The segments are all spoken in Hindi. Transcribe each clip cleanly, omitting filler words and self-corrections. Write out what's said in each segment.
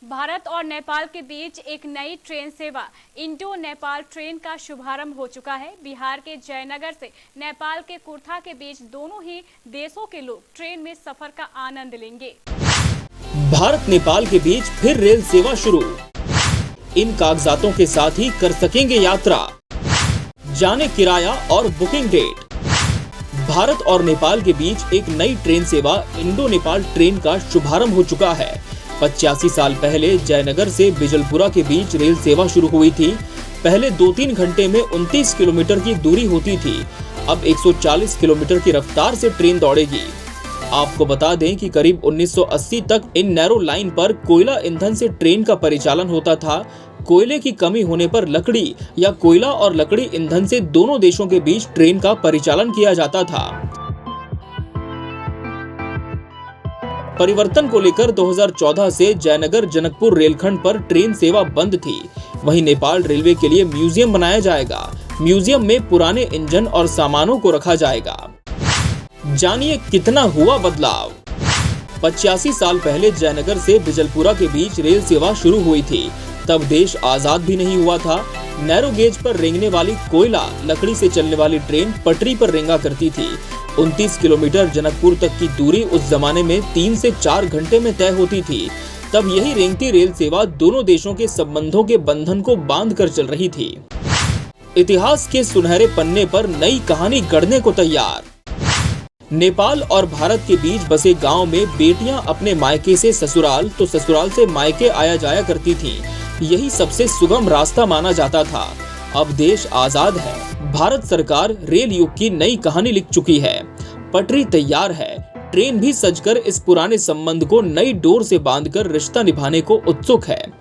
भारत और नेपाल के बीच एक नई ट्रेन सेवा इंडो नेपाल ट्रेन का शुभारंभ हो चुका है। बिहार के जयनगर से नेपाल के कुर्था के बीच दोनों ही देशों के लोग ट्रेन में सफर का आनंद लेंगे। भारत नेपाल के बीच फिर रेल सेवा शुरू, इन कागजातों के साथ ही कर सकेंगे यात्रा। जाने किराया और बुकिंग डेट। भारत और नेपाल के बीच एक नई ट्रेन सेवा इंडो नेपाल ट्रेन का शुभारंभ हो चुका है। 85 साल पहले जयनगर से बिजलपुरा के बीच रेल सेवा शुरू हुई थी। पहले 2-3 घंटे में 29 किलोमीटर की दूरी होती थी। अब 140 किलोमीटर की रफ्तार से ट्रेन दौड़ेगी। आपको बता दें कि करीब 1980 तक इन नैरो लाइन पर कोयला ईंधन से ट्रेन का परिचालन होता था। कोयले की कमी होने पर लकड़ी या कोयला और लकड़ी ईंधन से दोनों देशों के बीच ट्रेन का परिचालन किया जाता था। परिवर्तन को लेकर 2014 से जयनगर जनकपुर रेलखंड पर ट्रेन सेवा बंद थी। वहीं नेपाल रेलवे के लिए म्यूजियम बनाया जाएगा। म्यूजियम में पुराने इंजन और सामानों को रखा जाएगा। जानिए कितना हुआ बदलाव। 85 साल पहले जयनगर से बिजलपुरा के बीच रेल सेवा शुरू हुई थी। तब देश आजाद भी नहीं हुआ था। नैरो गेज पर रेंगने वाली कोयला लकड़ी से चलने वाली ट्रेन पटरी पर रेंगा करती थी। 29 किलोमीटर जनकपुर तक की दूरी उस जमाने में 3 से 4 घंटे में तय होती थी। तब यही रेंगती रेल सेवा दोनों देशों के संबंधों के बंधन को बांध कर चल रही थी। इतिहास के सुनहरे पन्ने पर नई कहानी गढ़ने को तैयार। नेपाल और भारत के बीच बसे गांव में बेटियां अपने मायके से ससुराल तो ससुराल से मायके आया जाया करती थीं। यही सबसे सुगम रास्ता माना जाता था। अब देश आजाद है। भारत सरकार रेल युग की नई कहानी लिख चुकी है। पटरी तैयार है। ट्रेन भी सजकर इस पुराने संबंध को नई डोर से बांधकर रिश्ता निभाने को उत्सुक है।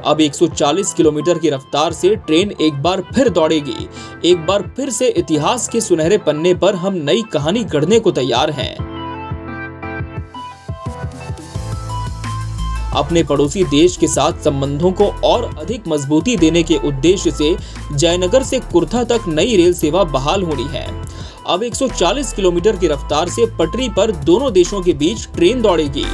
अब 140 किलोमीटर की रफ्तार से ट्रेन एक बार फिर दौड़ेगी। एक बार फिर से इतिहास के सुनहरे पन्ने पर हम नई कहानी गढ़ने को तैयार हैं। अपने पड़ोसी देश के साथ संबंधों को और अधिक मजबूती देने के उद्देश्य से जयनगर से कुर्था तक नई रेल सेवा बहाल होनी है। अब 140 किलोमीटर की रफ्तार से पटरी पर दोनों देशों के बीच ट्रेन दौड़ेगी।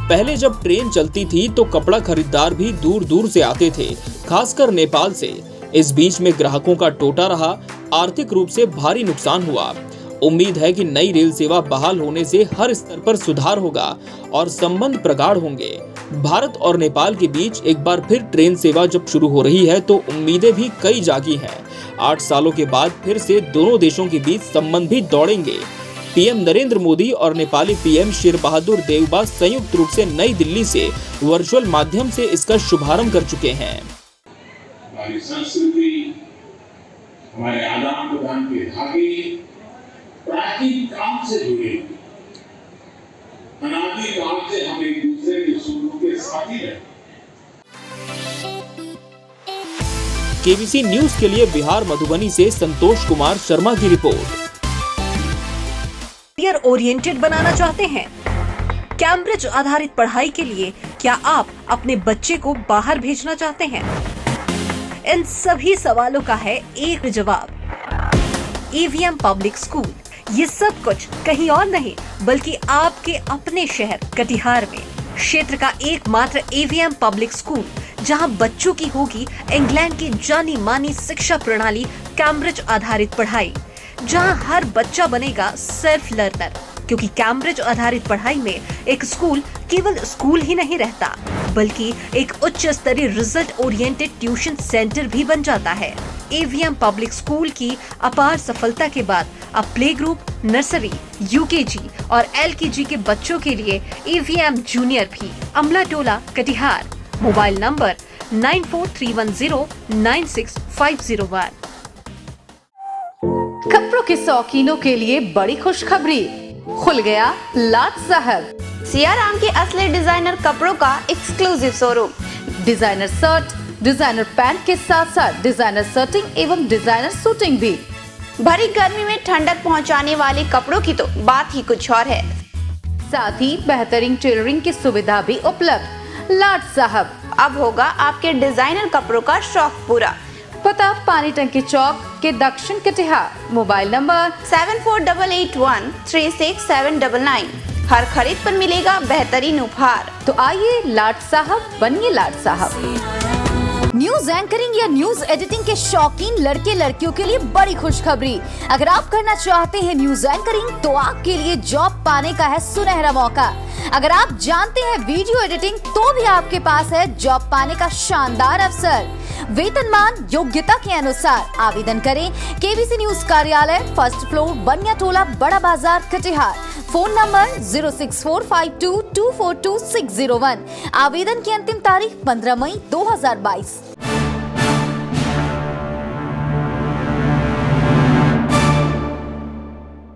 पहले जब ट्रेन चलती थी तो कपड़ा खरीदार भी दूर दूर से आते थे, खासकर नेपाल से। इस बीच में ग्राहकों का टोटा रहा। आर्थिक रूप से भारी नुकसान हुआ। उम्मीद है कि नई रेल सेवा बहाल होने से हर स्तर पर सुधार होगा और संबंध प्रगाढ़ होंगे। भारत और नेपाल के बीच एक बार फिर ट्रेन सेवा जब शुरू हो रही है तो उम्मीदें भी कई जागी हैं। 8 सालों के बाद फिर से दोनों देशों के बीच संबंध भी दौड़ेंगे। पीएम नरेंद्र मोदी और नेपाली पीएम शेर बहादुर देउबा संयुक्त रूप से नई दिल्ली से वर्चुअल माध्यम से इसका शुभारंभ कर चुके हैं। हमारी संस्कृति, हमारे आदान प्रदान के धागे प्राचीन काल से जुड़े हुए। अनादि काल से हम एक दूसरे के सुखों के साथी रहे। केबीसी न्यूज के लिए बिहार मधुबनी से संतोष कुमार शर्मा की रिपोर्ट। करियर ओरिएंटेड बनाना चाहते हैं? कैम्ब्रिज आधारित पढ़ाई के लिए क्या आप अपने बच्चे को बाहर भेजना चाहते हैं? इन सभी सवालों का है एक जवाब, ईवीएम पब्लिक स्कूल। ये सब कुछ कहीं और नहीं बल्कि आपके अपने शहर कटिहार में क्षेत्र का एकमात्र ईवीएम पब्लिक स्कूल, जहां बच्चों की होगी इंग्लैंड की जानी मानी शिक्षा प्रणाली कैम्ब्रिज आधारित पढ़ाई, जहां हर बच्चा बनेगा सेल्फ लर्नर। क्योंकि कैम्ब्रिज आधारित पढ़ाई में एक स्कूल केवल स्कूल ही नहीं रहता बल्कि एक उच्च स्तरीय रिजल्ट ओरिएंटेड ट्यूशन सेंटर भी बन जाता है। एवीएम पब्लिक स्कूल की अपार सफलता के बाद अब प्ले ग्रुप, नर्सरी, यूकेजी और एलकेजी के बच्चों के लिए एवीएम जूनियर भी। अमला टोला, कटिहार। Mobile number 9431096501। कपड़ों के शौकीनों के लिए बड़ी खुशखबरी, खुल गया लाट साहब। सियाराम के असली डिजाइनर कपड़ों का exclusive showroom. Designer shirt, designer pant के साथ साथ डिजाइनर शर्टिंग एवं डिजाइनर सूटिंग भी। भरी गर्मी में ठंडक पहुंचाने वाले कपड़ों की तो बात ही कुछ और है। साथ ही बेहतरीन टेलरिंग की सुविधा भी उपलब्ध। लाट साहब, अब होगा आपके डिजाइनर कपड़ों का शौक पूरा। पता पानी टंकी चौक के दक्षिण कटिहार। Mobile number 7488136799। हर खरीद पर मिलेगा बेहतरीन उपहार। तो आइए लाट साहब बनिए लाट साहब। न्यूज एंकरिंग या न्यूज एडिटिंग के शौकीन लड़के लड़कियों के लिए बड़ी खुशखबरी। अगर आप करना चाहते हैं न्यूज एंकरिंग तो आपके लिए जॉब पाने का है सुनहरा मौका। अगर आप जानते हैं वीडियो एडिटिंग तो भी आपके पास है जॉब पाने का शानदार अवसर। वेतनमान योग्यता के अनुसार आवेदन करें। केबीसी न्यूज कार्यालय, फर्स्ट फ्लोर, बनिया टोला, बड़ा बाजार, कटिहार। Phone number 06452242601। आवेदन की अंतिम तारीख 15 मई 2022।